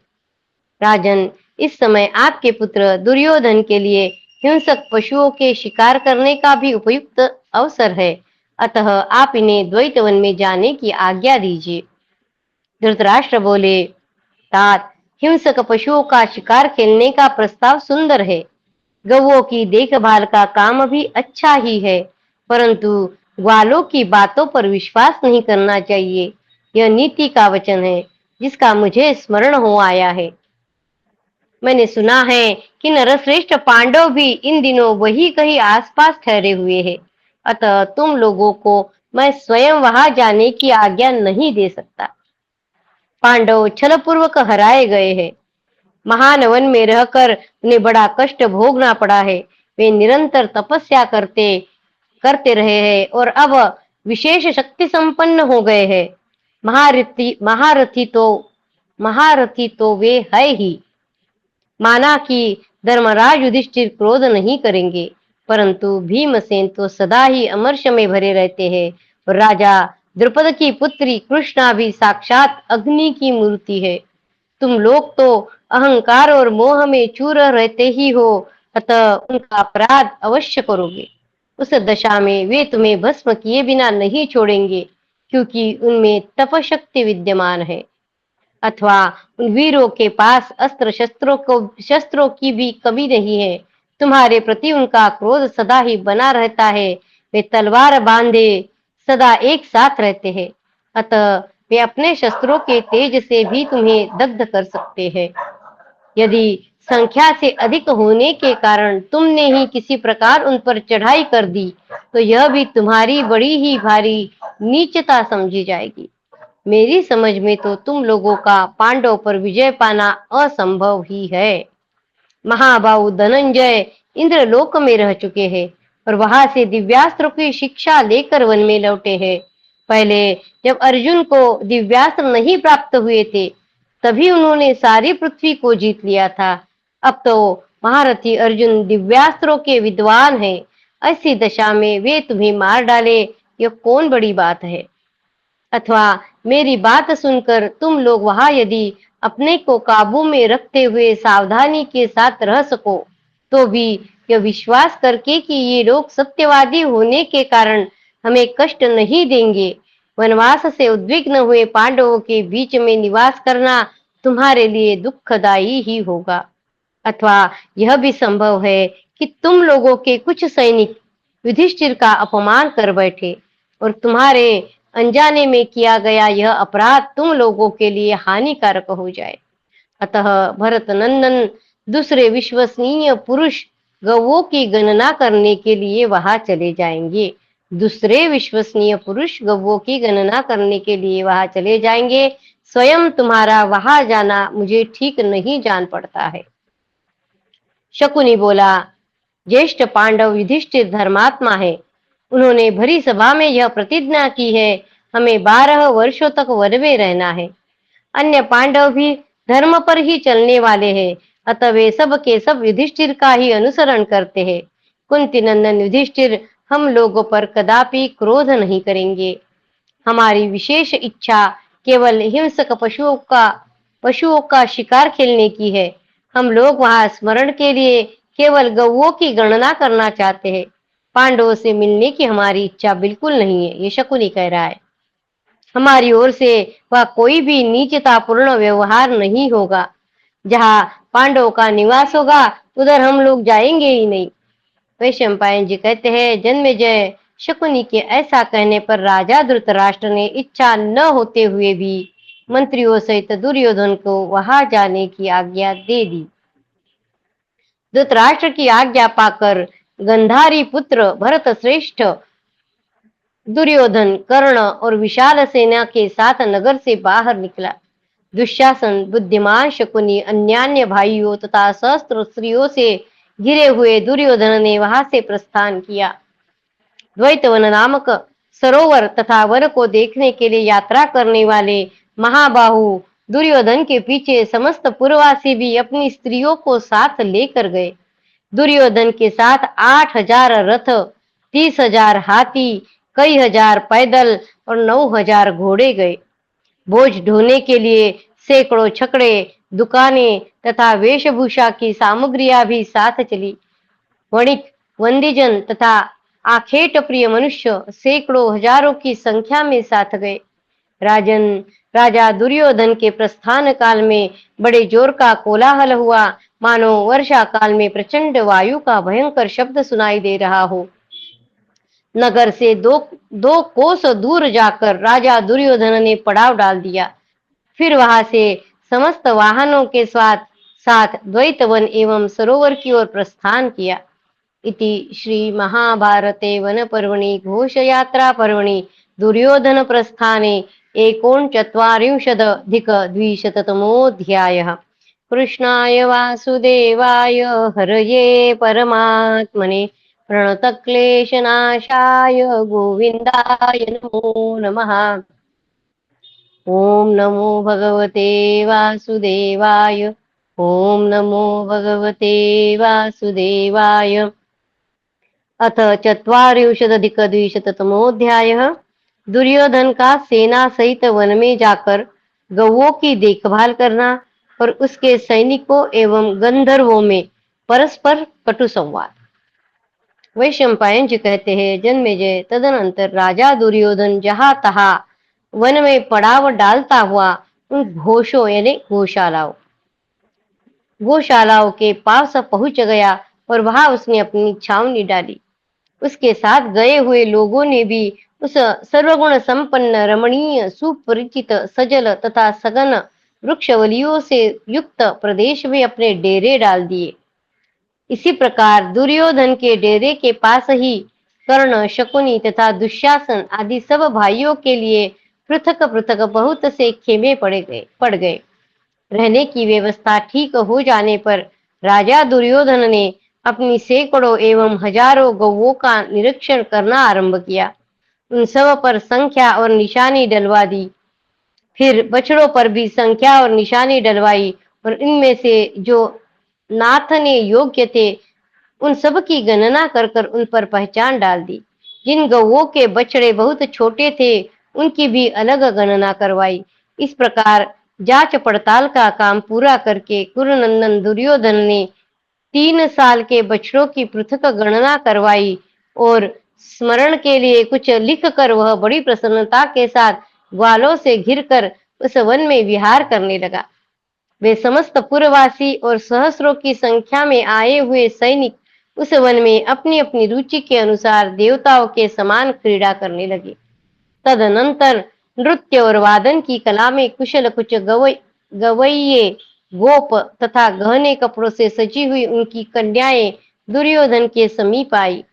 राजन, इस समय आपके पुत्र दुर्योधन के लिए हिंसक पशुओं के शिकार करने का भी उपयुक्त अवसर है। अतः आप इन्हें द्वैत वन में जाने की आज्ञा दीजिए। धृतराष्ट्र बोले, तात, हिंसक पशुओं का शिकार खेलने का प्रस्ताव सुंदर है। गौओं की देखभाल का काम भी अच्छा ही है, परंतु ग्वालों की बातों पर विश्वास नहीं करना चाहिए। यह नीति का वचन है जिसका मुझे स्मरण हो आया है। मैंने सुना है कि नरश्रेष्ठ पांडव भी इन दिनों वही कहीं आसपास ठहरे हुए हैं। अतः तुम लोगों को मैं स्वयं वहां जाने की आज्ञा नहीं दे सकता। पांडव छलपूर्वक हराए गए हैं। महान वन में रहकर उन्हें बड़ा कष्ट भोगना पड़ा है। वे निरंतर तपस्या करते रहे हैं और अब विशेष शक्ति संपन्न हो गए हैं। महारथी तो वे है ही। माना कि धर्मराज युधिष्ठिर क्रोध नहीं करेंगे, परंतु भीमसेन तो सदा ही अमर्ष में भरे रहते हैं और राजा द्रुपद की पुत्री कृष्णा भी साक्षात अग्नि की मूर्ति है। तुम लोग तो अहंकार और मोह में चूर रहते ही हो, अतः उनका अपराध अवश्य करोगे। उस दशा में वे तुम्हें भस्म किए बिना नहीं छोड़ेंगे, क्योंकि उनमें तपशक्ति विद्यमान है। अथवा उन वीरों के पास अस्त्र शस्त्रों की भी कमी नहीं है। तुम्हारे प्रति उनका क्रोध सदा ही बना रहता है। वे तलवार बांधे सदा एक साथ रहते हैं। अतः वे अपने शस्त्रों के तेज से भी तुम्हें दग्ध कर सकते हैं। यदि संख्या से अधिक होने के कारण तुमने ही किसी प्रकार उन पर चढ़ाई कर दी, तो यह भी तुम्हारी बड़ी ही भारी नीचता समझी जाएगी। मेरी समझ में तो तुम लोगों का पांडव पर विजय पाना असंभव ही है। महाबाहु धनंजय, इंद्रलोक में रह चुके हैं और वहां से दिव्यास्त्र की शिक्षा लेकर वन में लौटे हैं। पहले जब अर्जुन को दिव्यास्त्र नहीं प्राप्त हुए थे, तभी उन्होंने सारी पृथ्वी को जीत लिया था। अब तो महारथी अर्जुन दिव्यास्त्रों के विद्वान हैं। ऐसी दशा में वे तुम्हें मार डाले, यह कौन बड़ी बात है? अथवा मेरी बात सुनकर तुम लोग वहां यदि अपने को काबू में रखते हुए सावधानी के साथ रह सको, तो भी यह विश्वास करके कि ये लोग सत्यवादी होने के कारण हमें कष्ट नहीं देंगे, वनवास से उद्विग्न हुए पांडवों के बीच में निवास करना तुम्हारे लिए दुखदायी ही होगा। अथवा यह भी संभव है कि तुम लोगों के कुछ सैनिक युधिष्ठिर का अपमान कर बैठे और तुम्हारे अनजाने में किया गया यह अपराध तुम लोगों के लिए हानिकारक हो जाए। अतः भरत नंदन दूसरे विश्वसनीय पुरुष गौओं की गणना करने के लिए वहां चले जाएंगे। दूसरे विश्वसनीय पुरुष गौओं की गणना करने के लिए वहां चले जाएंगे। स्वयं तुम्हारा वहां जाना मुझे ठीक नहीं जान पड़ता है। शकुनी बोला, ज्येष्ठ पांडव युधिष्ठिर धर्मात्मा है। उन्होंने भरी सभा में यह प्रतिज्ञा की है, हमें 12 वर्षों तक वन में रहना है। अन्य पांडव भी धर्म पर ही चलने वाले हैं, अतः वे सब के सब युधिष्ठिर का ही अनुसरण करते हैं। कुंती नंदन युधिष्ठिर हम लोगों पर कदापि क्रोध नहीं करेंगे। हमारी विशेष इच्छा केवल हिंसक पशुओं का शिकार खेलने की है। हम लोग वहां स्मरण के लिए केवल गौओं की गणना करना चाहते हैं। पांडवों से मिलने की हमारी इच्छा बिल्कुल नहीं है, ये शकुनी कह रहा है। हमारी ओर से वह कोई भी नीचतापूर्ण व्यवहार नहीं होगा। जहां पांडवों का निवास होगा उधर हम लोग जाएंगे ही नहीं। वैशंपायन जी कहते हैं, जन्मेजय शकुनी के ऐसा कहने पर राजा धृतराष्ट्र ने इच्छा न होते हुए भी मंत्रियों सहित दुर्योधन को वहां जाने की आज्ञा दे दी। धृतराष्ट्र की आज्ञा पाकर गंधारी पुत्र भरत श्रेष्ठ दुर्योधन, कर्ण और विशाल सेना के साथ नगर से बाहर निकला। दुशासन, बुद्धिमान शकुनी, अन्यान्य भाइयों तथा सहस्त्र स्त्रियों से घिरे हुए दुर्योधन ने वहां से प्रस्थान किया। द्वैतवन नामक सरोवर तथा वन को देखने के लिए यात्रा करने वाले महाबाहु दुर्योधन के पीछे समस्त पुरवासी भी अपनी स्त्रियों को साथ लेकर गए। दुर्योधन के साथ 8,000 रथ, 30,000 हाथी, कई हजार पैदल और 9,000 घोड़े गए। बोझ ढोने के लिए सैकड़ों छकड़े, दुकानें तथा वेशभूषा की सामग्रियां भी साथ चली। वणिक, वंदीजन तथा आखेट प्रिय मनुष्य सैकड़ों हजारों की संख्या में साथ गए। राजा दुर्योधन के प्रस्थान काल में बड़े जोर का कोलाहल हुआ, मानो वर्षा काल में प्रचंड वायु का भयंकर शब्द सुनाई दे रहा हो। नगर से दो कोस दूर जाकर राजा दुर्योधन ने पड़ाव डाल दिया। फिर वहां से समस्त वाहनों के साथ द्वैतवन एवं सरोवर की ओर प्रस्थान किया। इति श्री महाभारते वन पर्वणि घोष यात्रा पर्वणि दुर्योधन प्रस्थाने 39+द्विशततमोऽध्यायः। कृष्णाय वासुदेवाय हरये परमात्मने प्रणतक्लेशनाशाय गोविन्दाय नमो नमः। ओम नमो भगवते वासुदेवाय। ओम नमो भगवते वासुदेवाय। अथ 40+द्विशततमोऽध्यायः। दुर्योधन का सेना सहित वन में जाकर गौओं की देखभाल करना और उसके सैनिकों एवं गंधर्वों में परस्पर कटु संवाद। वैशंपायन जी कहते हैं, जन्मेजय तदनंतर राजा दुर्योधन जहां तहां वन में पड़ाव डालता हुआ उन घोषों यानी गौशालाओं के पास पहुंच गया और वहां उसने अपनी छावनी डाली। उसके साथ गए हुए लोगों ने भी उस सर्वगुण संपन्न, रमणीय, सुपरिचित, सजल तथा सघन वृक्षवलियों से युक्त प्रदेश में अपने डेरे डाल दिए। इसी प्रकार दुर्योधन के डेरे के पास ही कर्ण, शकुनी तथा दुशासन आदि सब भाइयों के लिए पृथक पृथक बहुत से खेमे पड़ गए। रहने की व्यवस्था ठीक हो जाने पर राजा दुर्योधन ने अपनी सैकड़ों एवं हजारों गौओं का निरीक्षण करना आरंभ किया। उन सब पर संख्या और निशानी डलवा दी। फिर बछड़ों पर भी संख्या और निशानी डलवाई और इनमें से जो नाथने योग्य थे उन सब की गणना कर कर उन पर पहचान डाल दी। जिन गौओं के बछड़े बहुत छोटे थे उनकी भी अलग गणना करवाई। इस प्रकार जांच पड़ताल का काम पूरा करके कुरुनंदन दुर्योधन ने 3 साल के बछड़ों की पृथक गणना करवाई और स्मरण के लिए कुछ लिख कर वह बड़ी प्रसन्नता के साथ ग्वालों से घिरकर उस वन में विहार करने लगा। वे समस्त पुरवासी और सहस्रों की संख्या में आए हुए सैनिक उस वन में अपनी अपनी रुचि के अनुसार देवताओं के समान क्रीड़ा करने लगे। तदनंतर नृत्य और वादन की कला में कुशल कुछ गवैये गोप तथा गहने कपड़ों से सजी हुई उनकी कन्याएं दुर्योधन के समीप आई।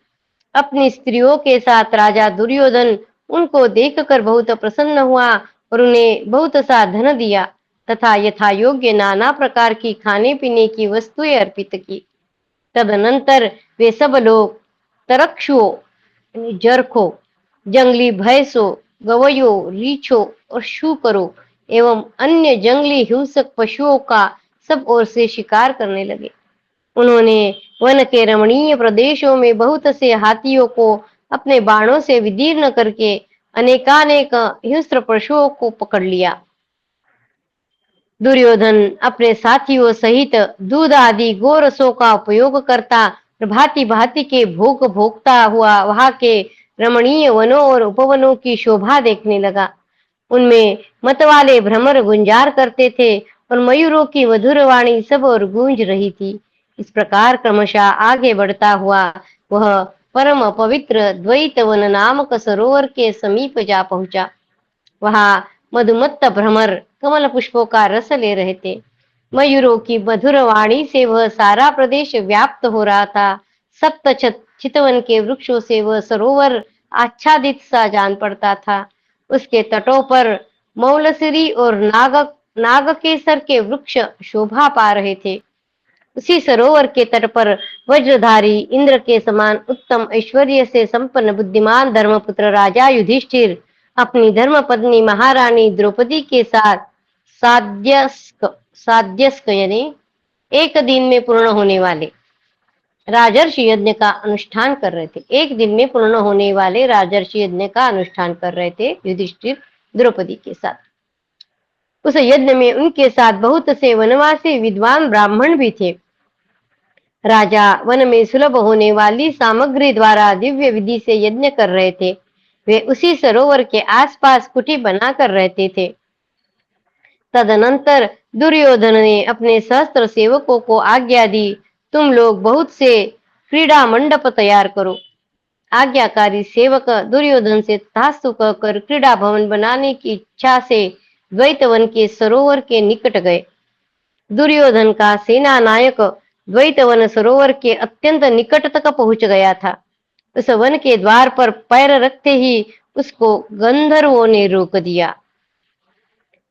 अपनी स्त्रियों के साथ राजा दुर्योधन उनको देखकर बहुत प्रसन्न हुआ और उन्हें बहुत सा धन दिया तथा यथा योग्य नाना प्रकार की खाने पीने की वस्तुएं अर्पित की। तदनंतर वे सब लोग तरक्षुओं, जरखों, जंगली भैंसों, गवैयों, रीछों और शूकरों एवं अन्य जंगली हिंसक पशुओं का सब ओर से शिकार करने लगे। उन्होंने वन के रमणीय प्रदेशों में बहुत से हाथियों को अपने बाणों से विदीर्ण करके अनेकानेक हिंस्र पशुओं को पकड़ लिया। दुर्योधन अपने साथियों सहित दूध आदि गोरसों का उपयोग करता और भांति भांति के भोग भोगता हुआ वहां के रमणीय वनों और उपवनों की शोभा देखने लगा। उनमें मतवाले भ्रमर गुंजार करते थे और मयूरों की मधुर वाणी सब और गूंज रही थी। इस प्रकार क्रमशः आगे बढ़ता हुआ वह परम पवित्र द्वैत वन नामक सरोवर के समीप जा पहुंचा। वहां मधुमत्त भ्रमर कमल पुष्पों का रस ले रहे थे। मयूरों की मधुर वाणी से वह सारा प्रदेश व्याप्त हो रहा था। सप्त चितवन के वृक्षों से वह सरोवर आच्छादित सा जान पड़ता था। उसके तटों पर मौलसरी और नागकेसर के वृक्ष शोभा पा रहे थे। उसी सरोवर के तट पर वज्रधारी इंद्र के समान उत्तम ऐश्वर्य से संपन्न बुद्धिमान धर्मपुत्र राजा युधिष्ठिर अपनी धर्म पत्नी महारानी द्रौपदी के साथ साध्यस्क यानी एक दिन में पूर्ण होने वाले राजर्षि यज्ञ का अनुष्ठान कर रहे थे। एक दिन में पूर्ण होने वाले राजर्षि यज्ञ का अनुष्ठान कर रहे थे युधिष्ठिर द्रौपदी के साथ। उस यज्ञ में उनके साथ बहुत से वनवासी विद्वान ब्राह्मण भी थे। राजा वन में सुलभ होने वाली सामग्री द्वारा दिव्य विधि से यज्ञ कर रहे थे। वे उसी सरोवर के आसपास कुटी बनाकर रहते थे। तदनंतर दुर्योधन ने अपने सहस्त्र सेवकों को आज्ञा दी, तुम लोग बहुत से क्रीड़ा मंडप तैयार करो। आज्ञाकारी सेवक दुर्योधन से तथास्तु कहकर क्रीड़ा भवन बनाने की इच्छा से द्वैतवन के सरोवर के निकट गए। दुर्योधन का सेना नायक द्वैतवन सरोवर के अत्यंत निकट तक पहुंच गया था। उस वन के द्वार पर पैर रखते ही उसको गंधर्वों ने रोक दिया।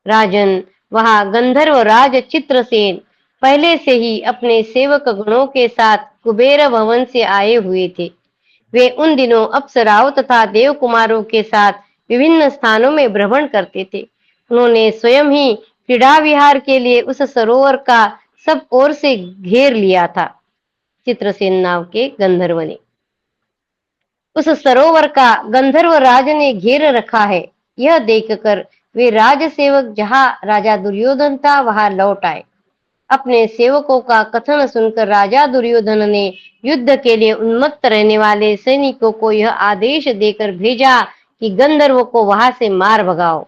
राजन, वहां गंधर्व राज चित्रसेन पहले से ही अपने सेवक गणों के साथ कुबेर भवन से आए हुए थे। वे उन दिनों अप्सराओं तथा देव कुमारों के साथ विभिन्न स्थानों में भ्रमण करते थे। उन्होंने स्वयं ही क्रीड़ा विहार के लिए उस सरोवर का सब ओर से घेर लिया था। चित्रसेन नाम के गंधर्व ने उस सरोवर का गंधर्व राज ने घेर रखा है। यह देखकर वे राजसेवक जहां राजा दुर्योधन था वहां लौट आए। अपने सेवकों का कथन सुनकर राजा दुर्योधन ने युद्ध के लिए उन्मत्त रहने वाले सैनिकों को यह आदेश देकर भेजा कि गंधर्व को वहां से मार भगाओ।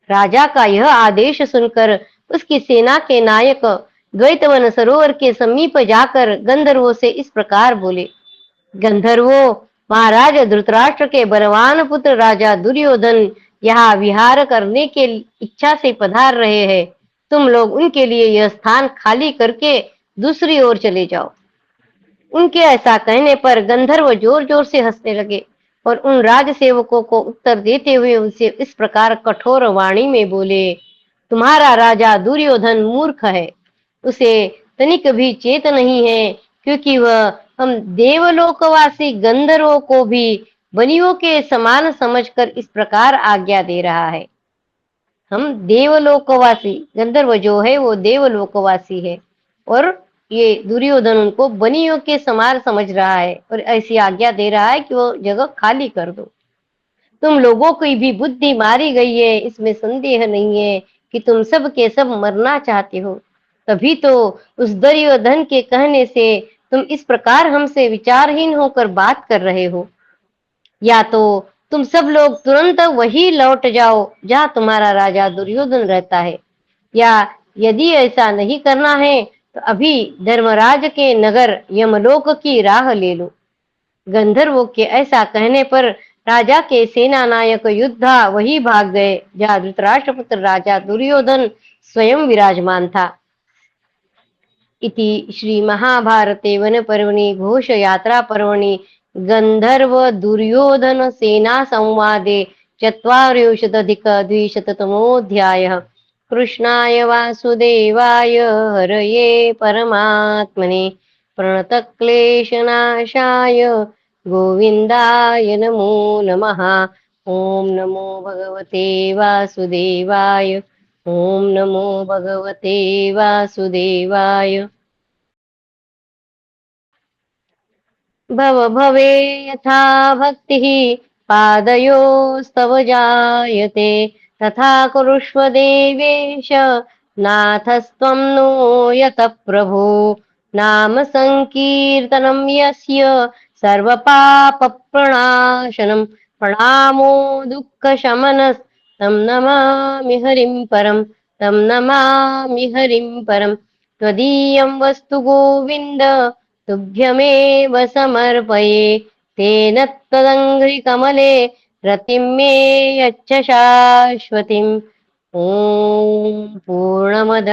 राजा का यह आदेश सुनकर उसकी सेना के नायक द्वैतवन सरोवर के समीप जाकर गंधर्वों से इस प्रकार बोले, गंधर्वों, महाराज धृतराष्ट्र के बलवान पुत्र राजा दुर्योधन यहाँ विहार करने के इच्छा से पधार रहे हैं। तुम लोग उनके लिए यह स्थान खाली करके दूसरी ओर चले जाओ। उनके ऐसा कहने पर गंधर्व जोर जोर से हंसने लगे और उन राजसेवकों को उत्तर देते हुए उनसे इस प्रकार कठोर वाणी में बोले, तुम्हारा राजा दुर्योधन मूर्ख है। उसे तनिक भी चेत नहीं है क्योंकि वह हम देवलोकवासी गंधर्वों को भी बनियों के समान समझकर इस प्रकार आज्ञा दे रहा है। हम देवलोकवासी, गंधर्व जो है वो देवलोकवासी है, और ये दुर्योधन उनको बनियों के समान समझ रहा है और ऐसी आज्ञा दे रहा है कि वो जगह खाली कर दो। तुम लोगों की भी बुद्धि मारी गई है, इसमें संदेह नहीं है कि तुम सब के सब मरना चाहते हो। तभी तो उस दुर्योधन के कहने से तुम इस प्रकार हमसे विचारहीन होकर बात कर रहे हो। या तो तुम सब लोग तुरंत वही लौट जाओ जहाँ तुम्हारा राजा दुर्योधन रहता है, या यदि ऐसा नहीं करना है तो अभी धर्मराज के नगर यमलोक की राह ले लो। गंधर्वों के ऐसा कहने पर राजा के सेना नायक योद्धा वही भाग गए जहाँ धृतराष्ट्रपुत्र राजा दुर्योधन स्वयं विराजमान था। इति श्री महाभारते वनपर्वणि घोषयात्रा पर्वणि गंधर्व दुर्योधन सेना संवादे चत्वारिंशदधिक-द्विशततमोऽध्यायः। कृष्णाय वासुदेवाय हरये परमात्मने प्रणतक्लेशनाशाय गोविन्दाय नमो नमः। ॐ नमो भगवते वासुदेवाय। ॐ नमो भगवते वासुदेवाय। भव भवे यथा भक्तिः पादयोस्तव जायते, तथा कुरुष्व देवेश नाथस्त्वं नो यतः प्रभो। नाम संकीर्तनं यस्य सर्वपापप्रणाशनं, प्रणामो दुःखशमनस्तं नमामि हरिं परं। तं नमामि हरिं परं। त्वदीयं वस्तु गोविन्द तुभ्यमेव समर्पये। तेन त्वदङ्घ्रिकमले रतिं मे यच्छ शाश्वतीम्। ॐ पूर्णमद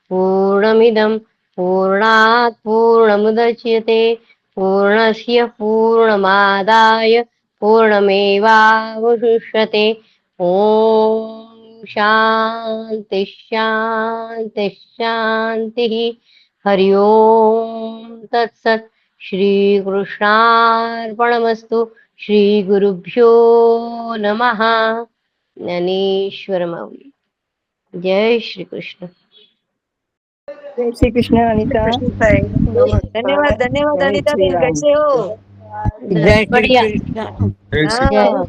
पूर्णमिदं पूर्णात् पूर्णमुदच्यते, पूर्णस्य पूर्णमादाय पूर्णमेवावशिष्यते। ॐ शान्ति शान्ति शान्तिः। हरि ओम तत्सत्। श्री कृष्णार्पणमस्तु। श्री गुरुभ्यो नमः। ज्ञानेश्वर माऊली। जय श्री कृष्ण। जय श्री कृष्ण अनीता। कृष्ण साई। धन्यवाद धन्यवाद जय अनीता श्री बहन, राम। कैसे हो? जय श्री बढ़िया। कृष्ण। जय हाँ